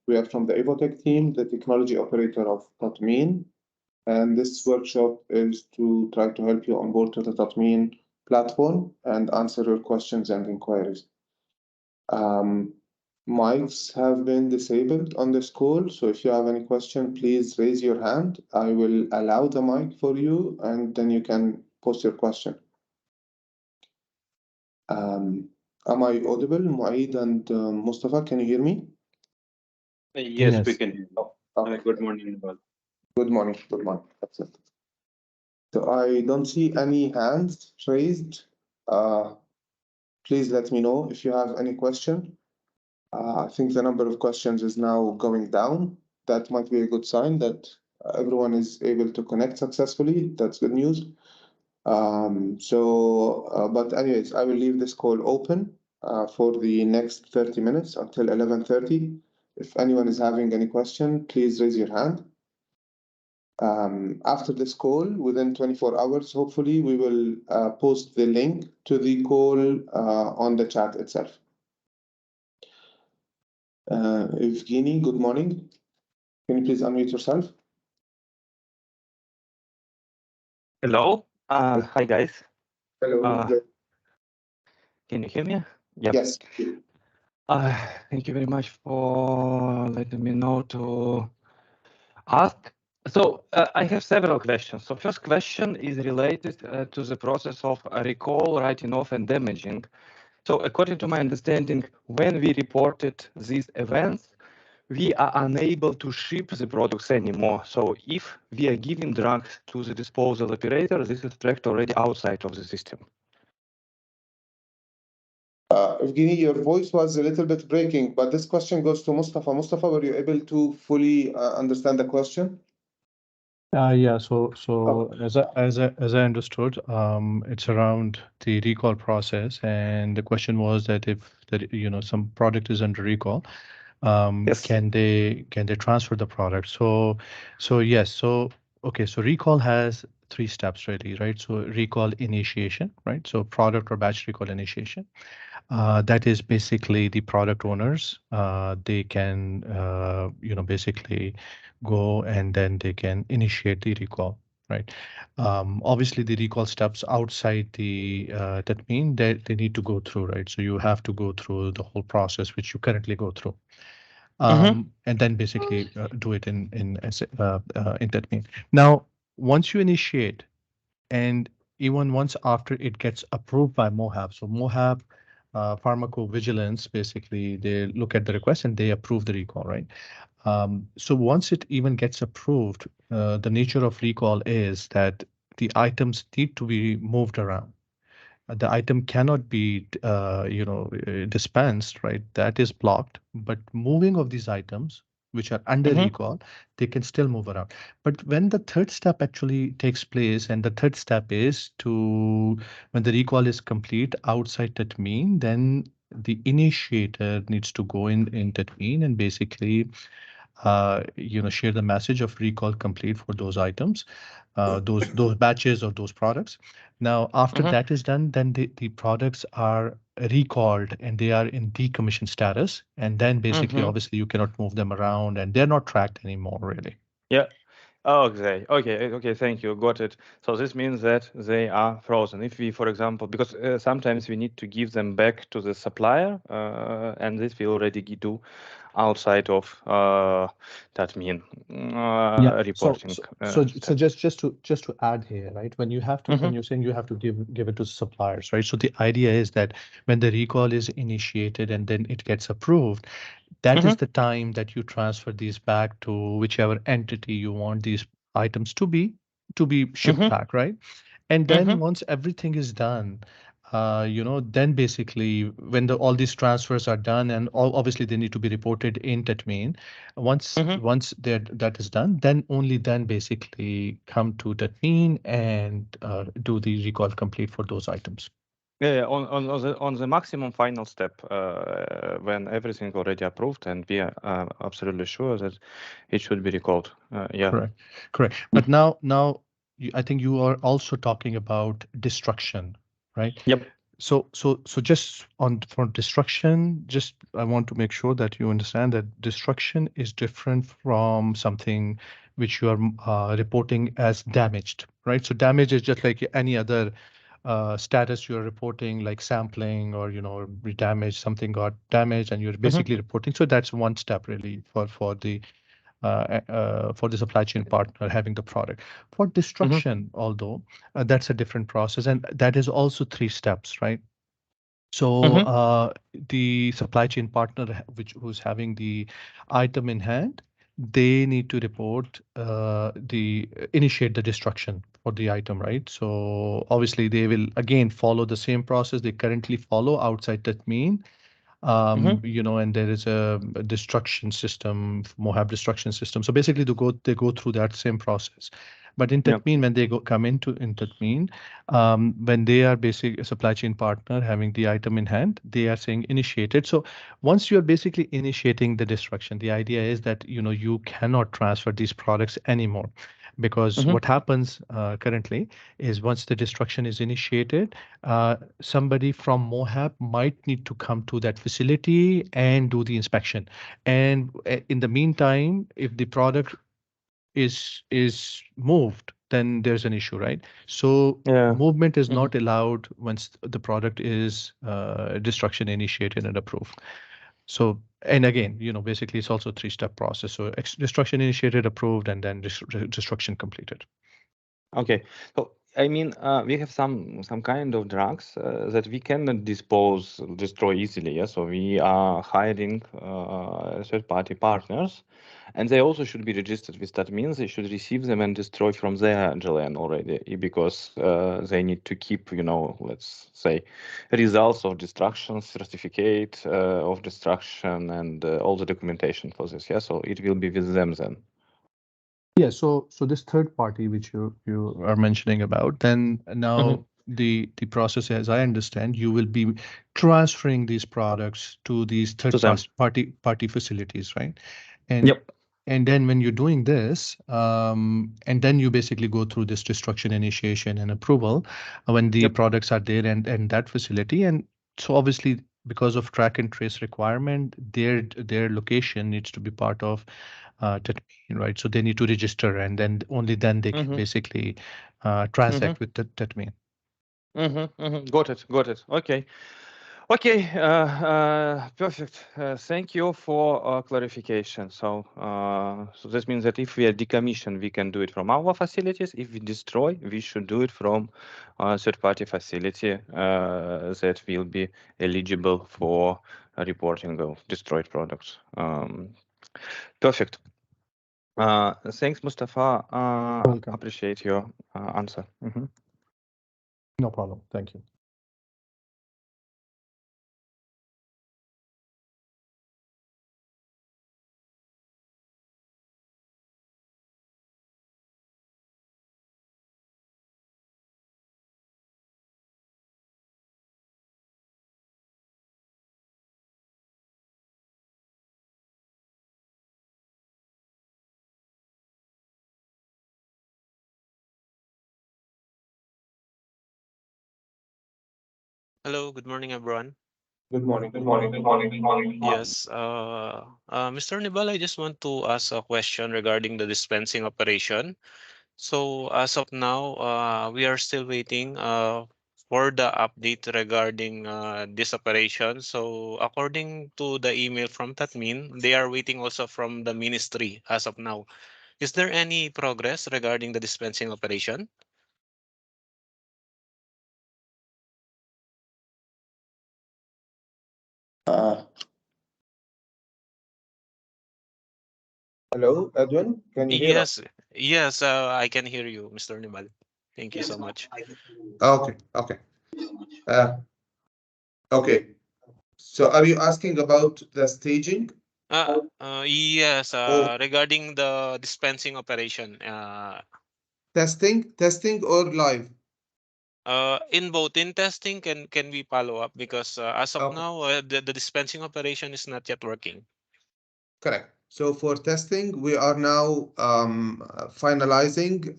We are from the Evotech team, the technology operator of Tatmeen, and this workshop is to try to help you onboard to the Tatmeen platform and answer your questions and inquiries. Mics have been disabled on this call, so if you have any question, please raise your hand. I will allow the mic for you, and then you can post your question. Am I audible, Muaid and Mustafa? Can you hear me? Yes, we Yes. can hear you. Okay. Good morning, Nibal. Good morning. Good morning. That's it. So I don't see any hands raised. Please let me know if you have any question. I think the number of questions is now going down. That might be a good sign that everyone is able to connect successfully. That's good news. But anyways, I will leave this call open for the next 30 minutes until 11:30. If anyone is having any question, please raise your hand. After this call, within 24 hours, hopefully, we will post the link to the call on the chat itself. Evgeny, good morning. Can you please unmute yourself? Hello. Hi, guys. Hello. Can you hear me? Yep. Yes. Thank you very much for letting me know to ask. So I have several questions. So first question is related to the process of recall, writing off, and damaging. So according to my understanding, when we reported these events, we are unable to ship the products anymore. So if we are giving drugs to the disposal operator, this is tracked already outside of the system. Evgeny, your voice was a little bit breaking, but this question goes to Mustafa. Mustafa, were you able to fully understand the question? Yeah. So as I understood, it's around the recall process, and the question was that if some product is under recall, Yes. can they transfer the product? So yes. So okay. So recall has 3 steps really, right? So recall initiation, right? So product or batch recall initiation. That is basically the product owners. They can basically go and then they can initiate the recall, right? Obviously, the recall steps outside the that mean that they need to go through, right? So you have to go through the whole process which you currently go through. And then basically do it in Tatmeen. Now, once you initiate, and even once after it gets approved by MOHAB, so MOHAB pharmacovigilance, basically they look at the request and they approve the recall, right? So once it even gets approved, the nature of recall is that the items need to be moved around. The item cannot be, dispensed, right? That is blocked. But moving of these items, which are under recall, they can still move around. But when the third step actually takes place, and the third step is when the recall is complete outside Tatmeen, then the initiator needs to go in Tatmeen and basically share the message of recall complete for those items, those batches of those products. Now, after that is done, then the products are recalled and they are in decommission status. And then basically, obviously, you cannot move them around and they're not tracked anymore, really. Yeah. Okay. Thank you. Got it. So this means that they are frozen. If we, for example, because sometimes we need to give them back to the supplier, and this we already do outside of Tatmeen reporting. So just to add here, right? When you have to, when you're saying you have to give it to suppliers, right? So the idea is that when the recall is initiated and then it gets approved, that is the time that you transfer these back to whichever entity you want these items to be shipped back, right? And then once everything is done, then basically when all these transfers are done, and obviously they need to be reported in Tatmeen. Once that is done, then only then basically come to Tatmeen and do the recall complete for those items. Yeah, on the maximum final step, when everything already approved and we are absolutely sure that it should be recalled. Yeah. Correct. But now I think you are also talking about destruction, right? Yep. So just on for destruction, just I want to make sure that you understand that destruction is different from something which you are reporting as damaged, right? So damage is just like any other status you're reporting, like sampling or damage, something got damaged, and you're basically reporting. So that's one step really for the supply chain partner having the product. For destruction, although that's a different process, and that is also three steps, right? So the supply chain partner, who's having the item in hand, they need to report the initiate the destruction for the item, right? So obviously they will again follow the same process they currently follow outside Tatmeen. And there is a destruction system, Mohab destruction system. So basically, they go through that same process. But in Yep. Tatmeen, when they come into in Tatmeen, when they are basically a supply chain partner having the item in hand, they are saying initiated. So once you are basically initiating the destruction, the idea is that you cannot transfer these products anymore, because what happens currently is once the destruction is initiated, somebody from Mohab might need to come to that facility and do the inspection. And in the meantime, if the product is moved, then there's an issue, right? So Yeah. movement is not allowed once the product is destruction initiated and approved. So, and again, basically it's also a three-step process. So destruction initiated, approved, and then destruction completed. Okay. So I mean, we have some kind of drugs that we cannot destroy easily. Yeah. So we are hiring third-party partners, and they also should be registered with that. Means they should receive them and destroy from their GLN already, because they need to keep, let's say, results of destruction, certificate of destruction, and all the documentation for this. Yeah. So it will be with them then. Yeah, so this third party which you are mentioning about, then now the process, as I understand, you will be transferring these products to these third them. party facilities, right? And Yep. and then when you're doing this, and then you basically go through this destruction initiation and approval when the products are there and that facility. And so obviously because of track and trace requirement, their location needs to be part of Tatmeen, right? So they need to register, and then only then they can basically transact with Tatmeen. Got it. Okay. Perfect. Thank you for clarification. So that means that if we are decommission, we can do it from our facilities. If we destroy, we should do it from a third-party facility that will be eligible for reporting of destroyed products. Perfect. Thanks, Mustafa. Welcome. Appreciate your answer. No problem. Thank you. Hello, good morning, everyone. Good morning. Yes, Mr. Nibal, I just want to ask a question regarding the dispensing operation. So as of now, we are still waiting for the update regarding this operation. So according to the email from Tatmin, they are waiting also from the ministry as of now. Is there any progress regarding the dispensing operation? Hello, Edwin, can you hear us? Yes, I can hear you, Mr. Nibal. Thank you so much. Okay. Uh, okay. So are you asking about the staging? Yes, Or regarding the dispensing operation, testing or live? in both in testing, can we follow up because as of Okay, now the dispensing operation is not yet working. correct. So for testing, we are now finalizing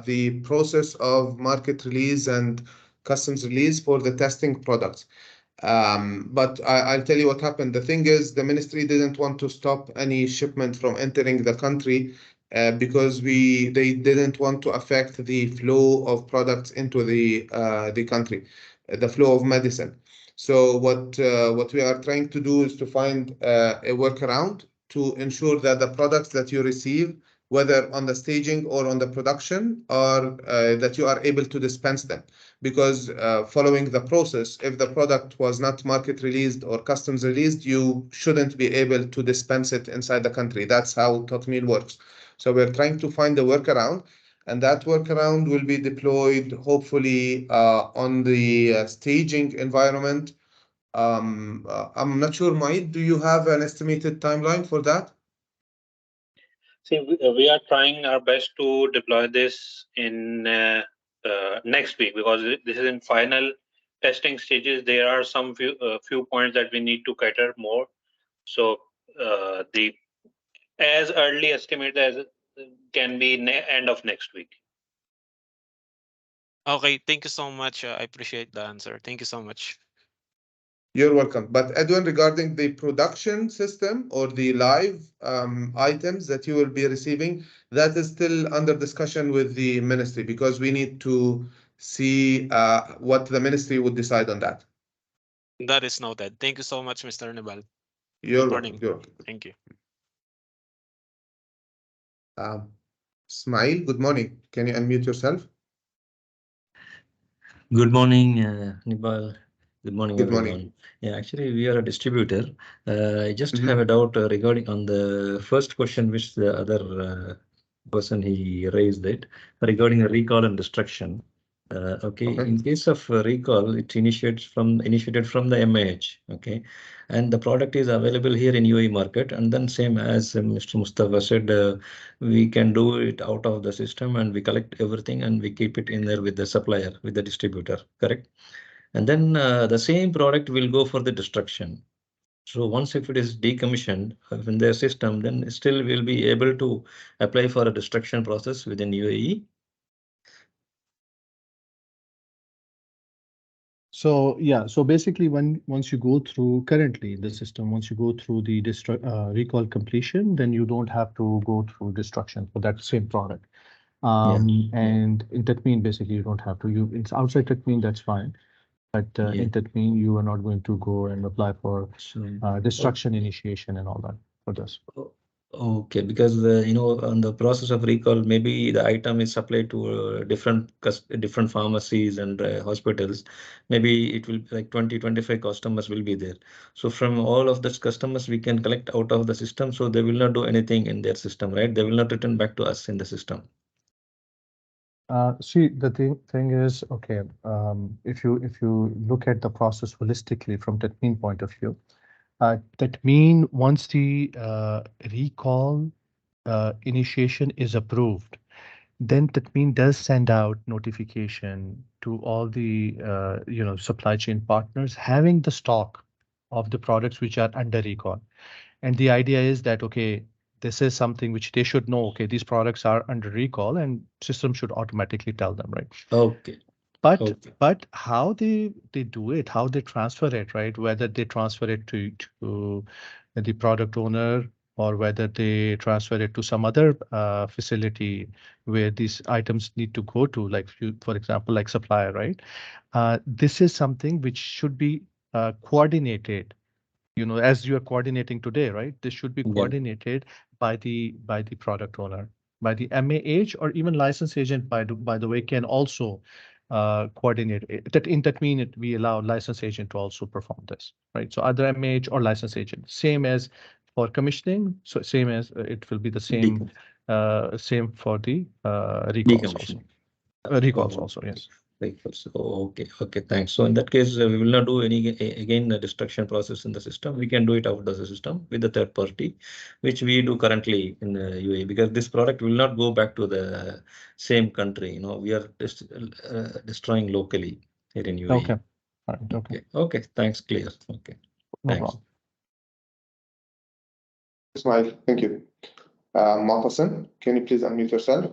the process of market release and customs release for the testing products. But I'll tell you what happened. The thing is, the ministry didn't want to stop any shipment from entering the country because they didn't want to affect the flow of products into the country, the flow of medicine. So what we are trying to do is to find a workaround to ensure that the products that you receive, whether on the staging or on the production, are that you are able to dispense them. Because following the process, if the product was not market released or customs released, you shouldn't be able to dispense it inside the country. That's how Tatmeen works. So we're trying to find a workaround, and that workaround will be deployed hopefully on the staging environment. I'm not sure, Maid, do you have an estimated timeline for that? See, we are trying our best to deploy this in next week, because this is in final testing stages. There are some few points that we need to cater more. So the as early estimate as can be end of next week. Okay, thank you so much. I appreciate the answer. Thank you so much. You're welcome. But Edwin, regarding the production system or the live items that you will be receiving, that is still under discussion with the ministry, because we need to see what the ministry would decide on that. That is noted. Thank you so much, Mr. Nibal. You're Good welcome. morning. You're welcome. Thank you. Ismail, good morning. Can you unmute yourself? Good morning, Nibal. Good morning, Good everyone. morning. Yeah, actually, we are a distributor. I just have a doubt regarding on the first question, which the other person he raised it regarding the recall and destruction. Okay, in case of recall, it initiated from the MAH. Okay, and the product is available here in UAE market, and then same as Mr. Mustafa said, we can do it out of the system, and we collect everything and we keep it in there with the supplier, with the distributor. Correct. And then the same product will go for the destruction. So once if it is decommissioned in their system, then still we'll be able to apply for a destruction process within UAE. So yeah, so basically once you go through currently the system, once you go through the recall completion, then you don't have to go through destruction for that same product. And in Tatmeen, basically you don't have to. It's outside Tatmeen, that's fine. But in Tatmeen, you are not going to go and apply for destruction initiation and all that for this. Okay, because on the process of recall, maybe the item is supplied to different pharmacies and hospitals. Maybe it will be like 20-25 customers will be there. So from all of those customers, we can collect out of the system. So they will not do anything in their system, right? They will not return back to us in the system. See, the thing is, okay, if you look at the process holistically from Tatmeen point of view, Tatmeen, once the recall initiation is approved, then Tatmeen does send out notification to all the supply chain partners having the stock of the products which are under recall. And the idea is that, okay, this is something which they should know, okay, these products are under recall and system should automatically tell them, right? Okay. But how they do it, how they transfer it, right? Whether they transfer it to the product owner or whether they transfer it to some other facility where these items need to go to, like for example, like supplier, right? This is something which should be coordinated, as you are coordinating today, right? This should be coordinated by the product owner, by the MAH, or even license agent, by the way, can also coordinate it. That means we allow license agent to also perform this, right? So either MAH or license agent, same as for commissioning. So same as it will be the same same for the recalls also. Recalls also, yes. Okay, thanks. So in that case, we will not do any again the destruction process in the system. We can do it out of the system with the third party, which we do currently in the UAE, because this product will not go back to the same country. We are destroying locally here in UAE. Okay. All right. Okay. Thanks. Clear. Okay. No Thanks. problem. Ismail, thank you. Mu'tasim, can you please unmute yourself?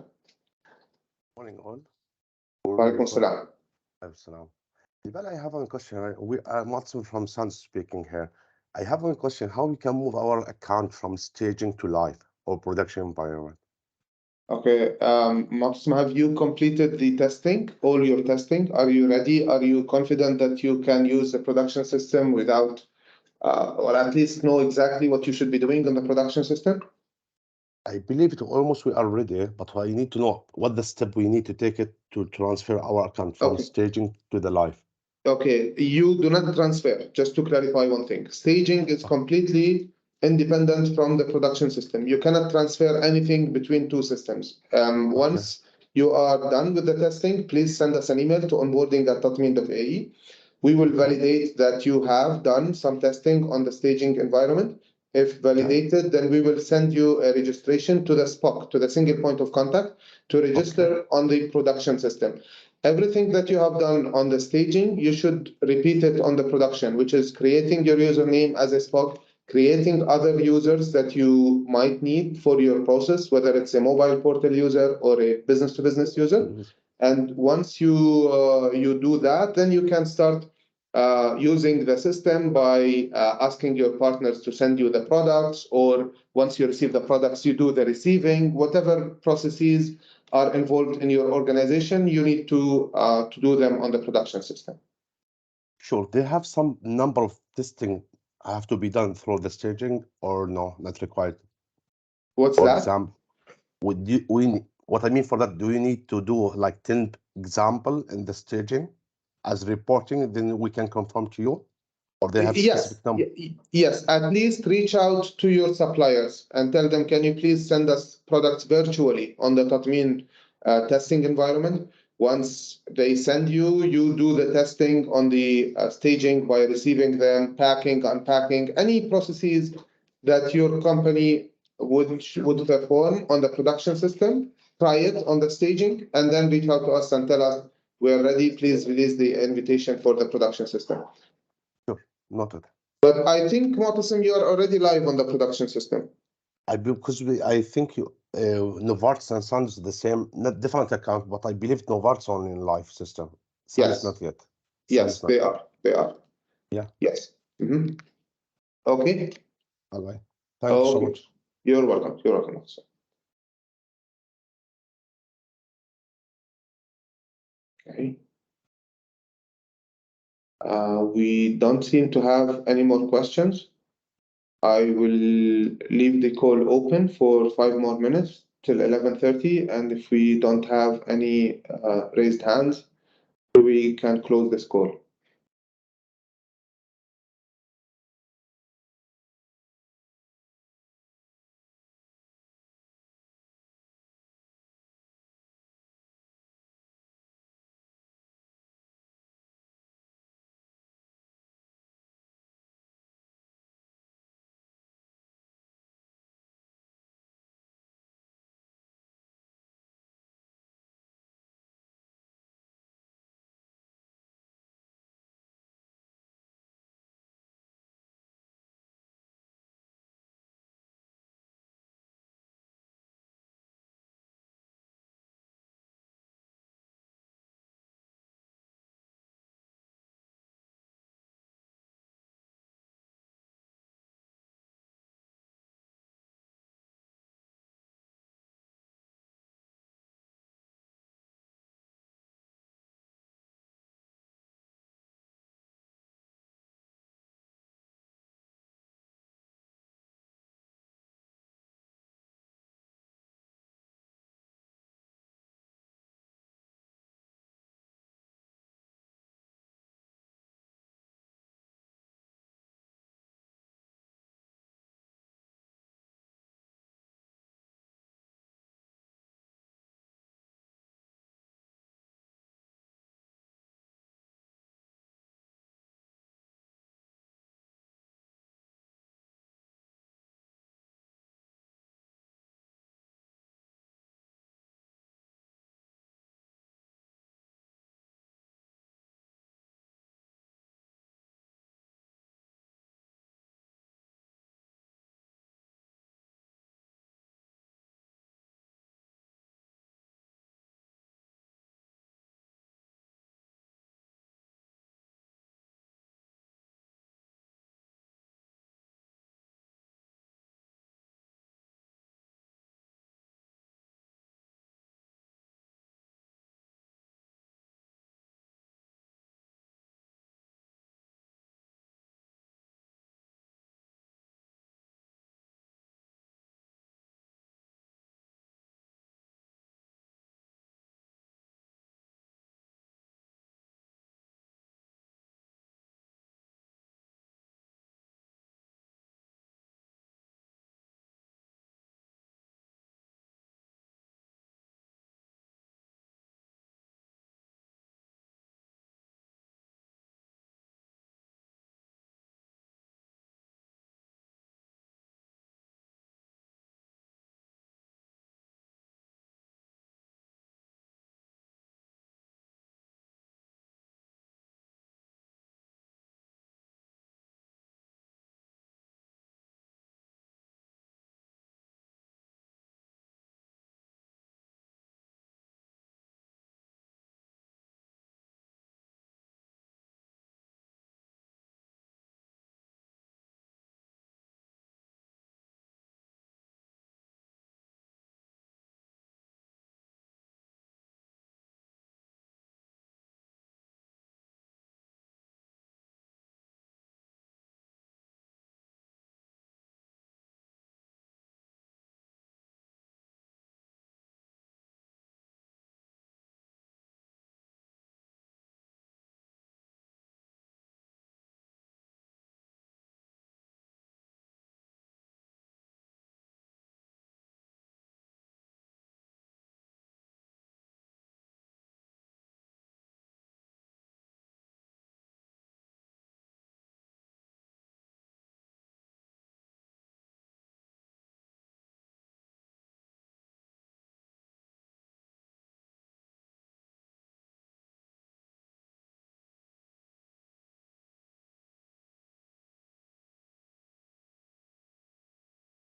Morning all. Walaikum salam. Salam. Well, I have one question. We are Matsu from Sun speaking here. I have one question. How we can move our account from staging to live or production environment? Okay, Maxim, have you completed the testing, all your testing? Are you ready? Are you confident that you can use the production system without, or at least know exactly what you should be doing on the production system? I believe it almost we are ready, but I need to know what the step we need to take it to transfer our account from Okay. staging to the live. Okay, you do not transfer, just to clarify one thing. Staging is completely independent from the production system. You cannot transfer anything between two systems. Once you are done with the testing, please send us an email to onboarding@tatmeen.ae. We will validate that you have done some testing on the staging environment. If validated, then we will send you a registration to the SPOC, to the single point of contact, to register on the production system. Everything that you have done on the staging, you should repeat it on the production, which is creating your username as a SPOC, creating other users that you might need for your process, whether it's a mobile portal user or a business-to-business user. And once you do that, then you can start using the system by asking your partners to send you the products, or once you receive the products, you do the receiving. Whatever processes are involved in your organization, you need to do them on the production system. Sure. They have some number of testing have to be done through the staging or no, not required. What's For that? example, what I mean for that, do you need to do like 10 example in the staging as reporting, then we can confirm to you? Or they have Yes, specific number? yes. At least reach out to your suppliers and tell them, can you please send us products virtually on the Tatmeen testing environment? Once they send you, you do the testing on the staging by receiving them, packing, unpacking, any processes that your company would perform on the production system. Try it on the staging, and then reach out to us and tell us, we are ready. Please release the invitation for the production system. Sure, noted. But I think, Mu'tasim, you are already live on the production system. I think you, Novartis and Sun is the same, not different account, but I believe Novartis on in live system. Sun Yes. is not yet. Yes, they are. They are. Yeah. Yes. Mm-hmm. Okay. All right. Thank you so Okay. much. You're welcome. You're welcome. Mu'tasim. Okay. We don't seem to have any more questions. I will leave the call open for 5 more minutes till 11:30, and if we don't have any raised hands, we can close this call.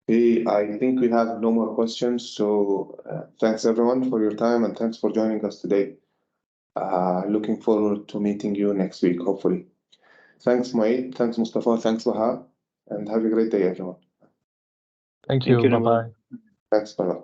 Okay, I think we have no more questions. So thanks everyone for your time and thanks for joining us today. Looking forward to meeting you next week, hopefully. Thanks, Maid. Thanks, Mustafa. Thanks, Baha. And have a great day, everyone. Thank Thank you. you, Bye-bye. Thanks, bye.